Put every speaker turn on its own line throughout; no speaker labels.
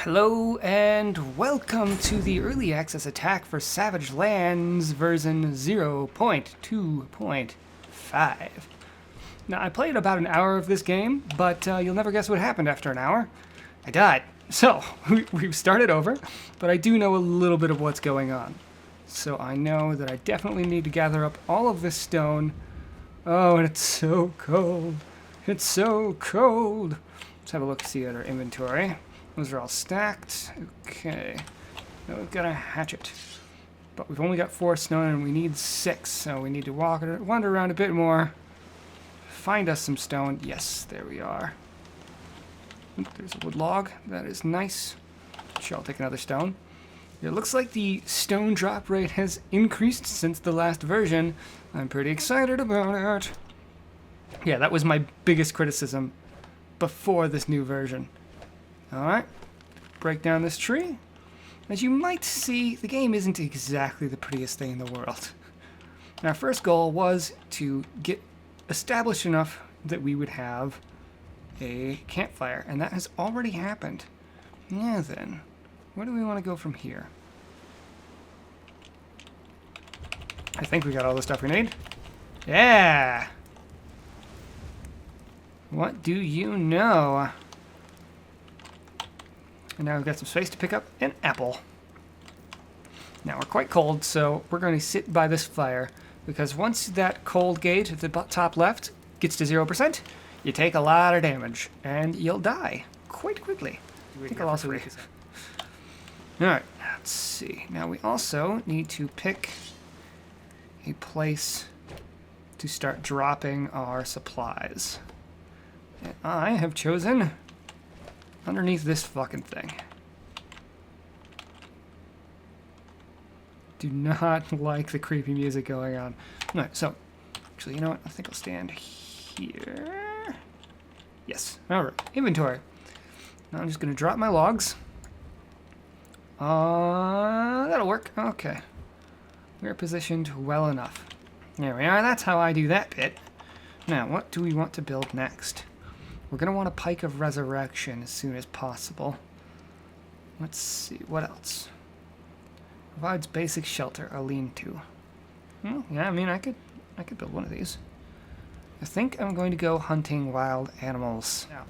Hello and welcome to the early access attack for Savage Lands version 0.2.5. Now I played about an hour of this game, but you'll never guess what happened after an hour. I died. So, we've started over, but I do know a little bit of what's going on. So I know that I definitely need to gather up all of this stone. Oh, and it's so cold. It's so cold. Let's have a look, see at our inventory. Those are all stacked. Okay. Now we've got a hatchet. But we've only got 4 stone and we need 6, so we need to wander around a bit more. Find us some stone. Yes, there we are. Oop, there's a wood log. That is nice. Sure, I'll take another stone. It looks like the stone drop rate has increased since the last version. I'm pretty excited about it. Yeah, that was my biggest criticism before this new version. Alright, break down this tree. As you might see, the game isn't exactly the prettiest thing in the world. Our first goal was to get established enough that we would have a campfire, and that has already happened. Yeah then, where do we want to go from here? I think we got all the stuff we need. Yeah! What do you know? And now we've got some space to pick up an apple. Now we're quite cold, so we're going to sit by this fire, because once that cold gauge at the top left gets to 0%, you take a lot of damage, and you'll die quite quickly. I think I'll also Alright, let's see. Now we also need to pick a place to start dropping our supplies. And I have chosen underneath this fucking thing. Do not like the creepy music going on. Alright, so, actually, you know what? I think I'll stand here. Yes. Alright, inventory. Now I'm just going to drop my logs. That'll work. Okay. We're positioned well enough. There we are. That's how I do that bit. Now, what do we want to build next? We're going to want a Pike of Resurrection as soon as possible. Let's see, what else? Provides basic shelter, a lean-to. Yeah, I mean, I could build one of these. I think I'm going to go hunting wild animals. Now,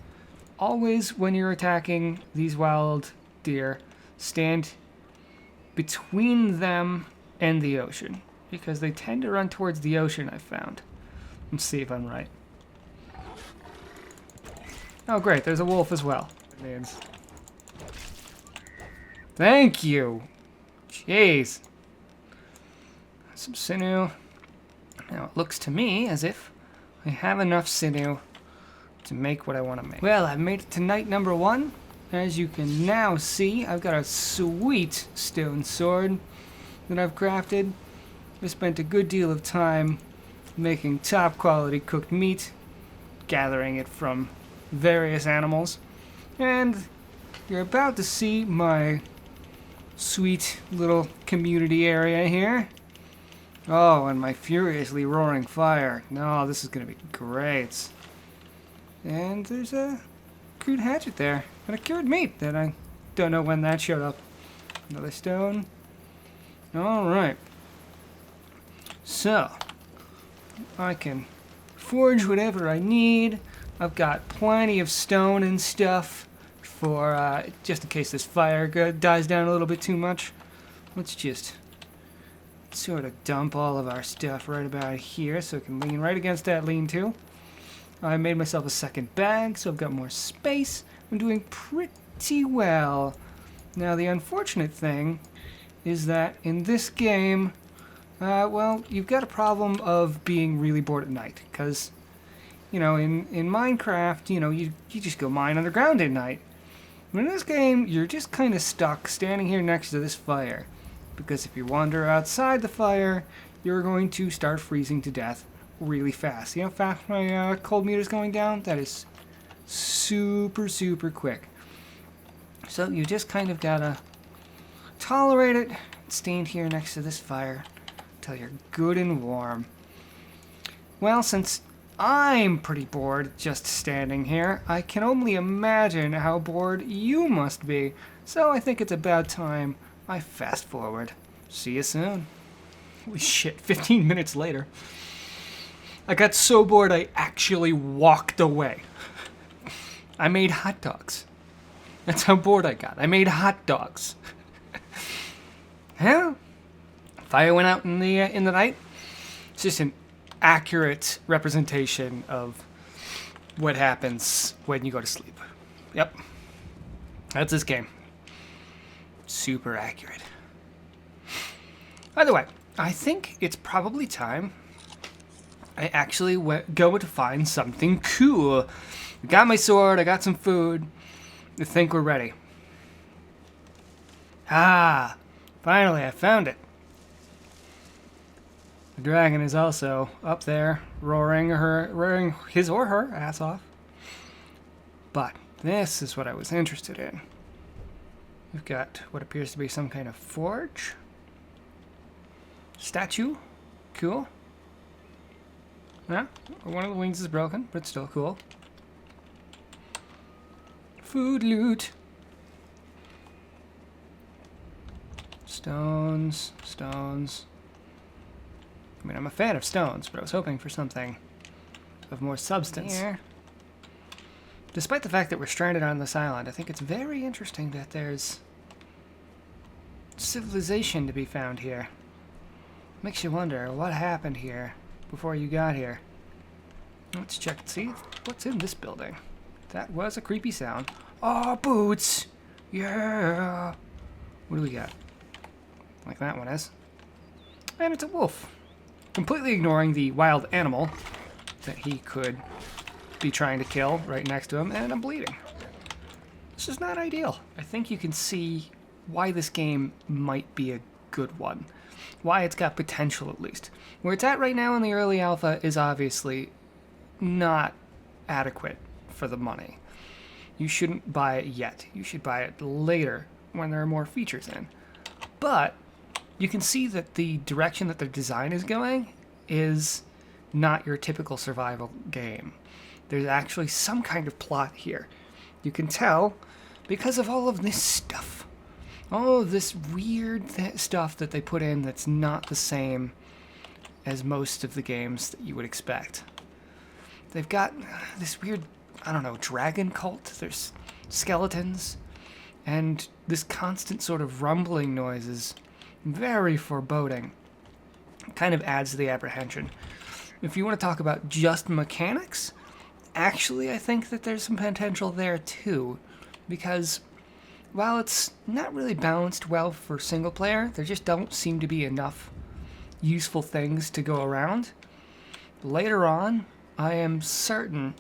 always when you're attacking these wild deer, stand between them and the ocean, because they tend to run towards the ocean, I've found. Let's see if I'm right. Oh great, there's a wolf as well. Thank you! Jeez. Some sinew. Now it looks to me as if I have enough sinew to make what I want to make. Well, I've made it to night number 1. As you can now see, I've got a sweet stone sword that I've crafted. I spent a good deal of time making top quality cooked meat, gathering it from various animals, and you're about to see my sweet little community area here. Oh, and my furiously roaring fire. No, this is gonna be great. And there's a crude hatchet there, and a cured meat that I don't know when that showed up. Another stone. Alright. So, I can forge whatever I need. I've got plenty of stone and stuff for just in case this fire dies down a little bit too much. Let's just sort of dump all of our stuff right about here so it can lean right against that lean-to. I made myself a second bag, so I've got more space. I'm doing pretty well. Now, the unfortunate thing is that in this game, well, you've got a problem of being really bored at night, because you know, in Minecraft, you know, you just go mine underground at night. But in this game, you're just kind of stuck standing here next to this fire. Because if you wander outside the fire, you're going to start freezing to death really fast. You know how fast my cold meter's going down? That is super, super quick. So you just kind of gotta tolerate it, stand here next to this fire until you're good and warm. Well, since I'm pretty bored just standing here. I can only imagine how bored you must be. So I think it's about time I fast forward. See you soon. Holy shit, 15 minutes later. I got so bored I actually walked away. I made hot dogs. That's how bored I got. I made hot dogs. Yeah. Fire went out in the night. It's just an accurate representation of what happens when you go to sleep. Yep. That's this game. Super accurate. By the way, I think it's probably time I actually go to find something cool. I got my sword, I got some food. I think we're ready. Ah, finally I found it. The dragon is also up there, roaring his or her ass off. But this is what I was interested in. We've got what appears to be some kind of forge. Statue. Cool. Yeah, one of the wings is broken, but it's still cool. Food loot. Stones. I mean, I'm a fan of stones, but I was hoping for something of more substance. Here. Despite the fact that we're stranded on this island, I think it's very interesting that there's civilization to be found here. Makes you wonder what happened here before you got here. Let's check and see what's in this building. That was a creepy sound. Oh, boots! Yeah! What do we got? Like that one is. And it's a wolf. Completely ignoring the wild animal that he could be trying to kill right next to him, and I'm bleeding. This is not ideal. I think you can see why this game might be a good one. Why it's got potential, at least. Where it's at right now in the early alpha is obviously not adequate for the money. You shouldn't buy it yet. You should buy it later when there are more features in. But you can see that the direction that the design is going is not your typical survival game. There's actually some kind of plot here. You can tell because of all of this stuff. All of this weird stuff that they put in that's not the same as most of the games that you would expect. They've got this weird, I don't know, dragon cult. There's skeletons. And this constant sort of rumbling noise is very foreboding. It kind of adds to the apprehension. If you want to talk about just mechanics, actually I think that there's some potential there too. Because while it's not really balanced well for single player, there just don't seem to be enough useful things to go around. Later on, I am certain,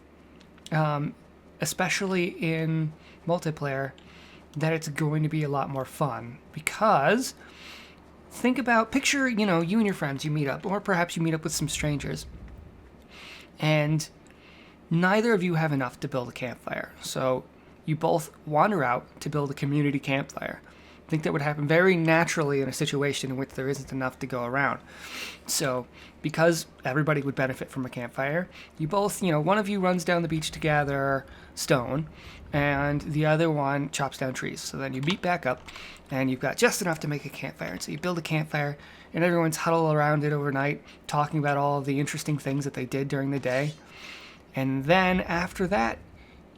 especially in multiplayer, that it's going to be a lot more fun. Because picture, you and your friends, you meet up, or perhaps you meet up with some strangers, and neither of you have enough to build a campfire. So you both wander out to build a community campfire. I think that would happen very naturally in a situation in which there isn't enough to go around. So, because everybody would benefit from a campfire, you both, one of you runs down the beach to gather stone, and the other one chops down trees. So then you meet back up, and you've got just enough to make a campfire. And so you build a campfire, and everyone's huddled around it overnight, talking about all of the interesting things that they did during the day. And then after that,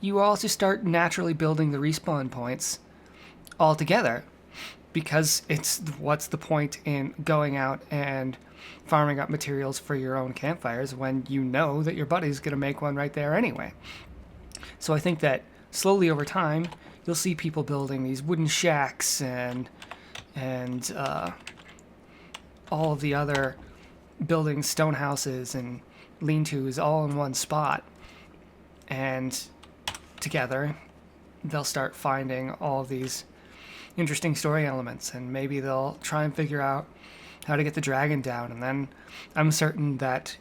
you all just start naturally building the respawn points all together, because what's the point in going out and farming up materials for your own campfires when you know that your buddy's going to make one right there anyway. So I think that slowly over time, you'll see people building these wooden shacks and all of the other building stone houses and lean-tos all in one spot. And together, they'll start finding all of these interesting story elements, and maybe they'll try and figure out how to get the dragon down. And then I'm certain that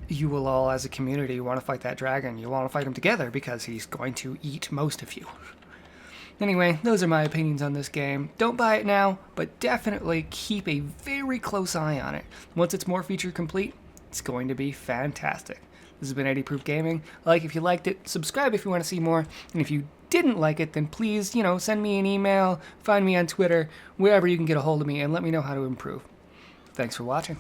you will all, as a community, want to fight that dragon. You want to fight him together because he's going to eat most of you. Anyway, those are my opinions on this game. Don't buy it now, but definitely keep a very close eye on it. Once it's more feature complete, it's going to be fantastic. This has been 80 Proof Gaming. Like if you liked it, subscribe if you want to see more, and if you didn't like it, then please, send me an email, find me on Twitter, wherever you can get a hold of me, and let me know how to improve. Thanks for watching.